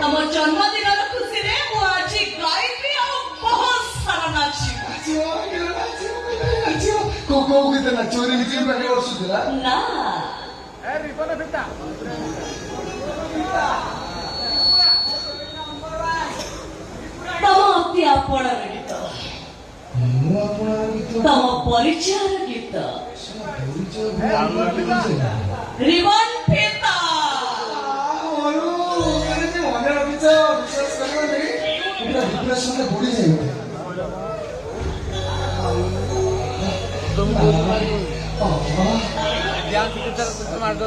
तम जन्मदिन खुशी रे मु आज गाइबी और बहुत सारा नाची को गीत नाचो रे नितिन पाखे बसुला ना ए रिबन फिटा तम अति आपण गीत ମୁଁ ଆପଣଙ୍କ ଗୀତ तम परिचय गीत रिबन फिता ମନେ ରଖିଛ ବିଶ୍ୱାସ କରିବନି ପୁରା ଡିପ୍ରେସନରେ ପଡ଼ିଯାଇ ध्यान से मार दो